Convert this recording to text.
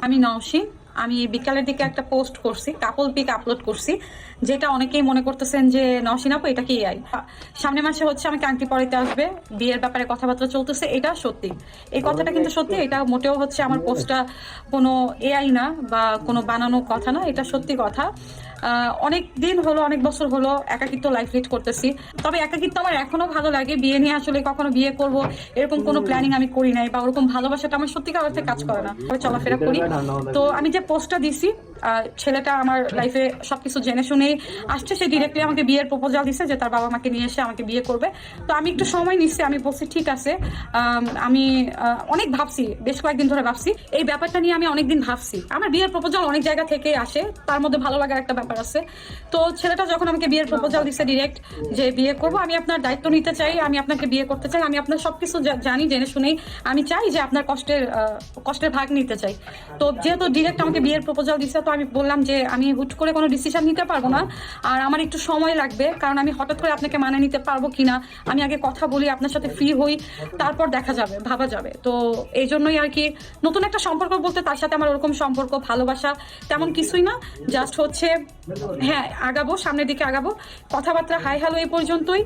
আমি নওশীন। আমি বিকালের দিকে একটা পোস্ট করছি, কাপল পিক আপলোড করছি, যেটা অনেকেই মনে করতেছেন যে নওশীন আপু এটা কি এআই। সামনের মাসে হচ্ছে আমাকে আংটি পরাইতে আসবে, বিয়ের ব্যাপারে কথাবার্তা চলতেছে, এটা সত্যি। এই কথাটা কিন্তু সত্যি, এটা মোটেও হচ্ছে আমার পোস্টটা কোনো এআই না বা কোনো বানানো কথা না, এটা সত্যি কথা। অনেক দিন হলো, অনেক বছর হলো একাকিত্ব লাইফ লিড করতেছি। তবে একাকিত্ব আমার এখনো ভালো লাগে। বিয়ে নিয়ে আসলে কখনো বিয়ে করব এরকম কোনো প্ল্যানিং আমি করি নাই, বা ওরকম ভালোবাসাটা আমার সত্যিকার অর্থে কাজ করে না। চলাফেরা করি। তো আমি যে পোস্টটা দিছি, ছেলেটা আমার লাইফে সবকিছু জেনে শুনেই আসছে। সে ডিরেক্টলি আমাকে বিয়ের প্রপোজাল দিছে যে তার বাবা মাকে নিয়ে এসে আমাকে বিয়ে করবে। তো আমি একটু সময় নিচ্ছি, আমি বলছি ঠিক আছে। আমি অনেক ভাবছি, বেশ কয়েকদিন ধরে ভাবছি এই ব্যাপারটা নিয়ে। আমি অনেকদিন ভাবছি, আমার বিয়ের প্রপোজাল অনেক জায়গা থেকে আসে, তার মধ্যে ভালো লাগার একটা ব্যাপার আছে। তো ছেলেটা যখন আমাকে বিয়ের প্রপোজাল দিছে ডিরেক্ট যে বিয়ে করব, আমি আপনার দায়িত্ব নিতে চাই, আমি আপনাকে বিয়ে করতে চাই, আমি আপনার সবকিছু জানি জেনে শুনেই আমি চাই যে আপনার কষ্টের ভাগ নিতে চাই। তো যেহেতু ডিরেক্ট আমাকে বিয়ের প্রপোজাল দিছে, তো আমি বললাম যে আমি হুট করে কোনো ডিসিশন নিতে পারবো না, আর আমার একটু সময় লাগবে, কারণ আমি হঠাৎ করে আপনাকে মানে নিতে পারবো কিনা আমি আগে কথা বলি, আপনার সাথে ফ্রি হই, তারপর দেখা যাবে, ভাবা যাবে। তো এই জন্যই আর কি নতুন একটা সম্পর্ক বলতে তার সাথে আমার ওরকম সম্পর্ক ভালোবাসা তেমন কিছুই না। জাস্ট হচ্ছে হ্যাঁ, আগাবো, সামনের দিকে আগাবো, কথাবার্তা হাই হ্যালো এই পর্যন্তই।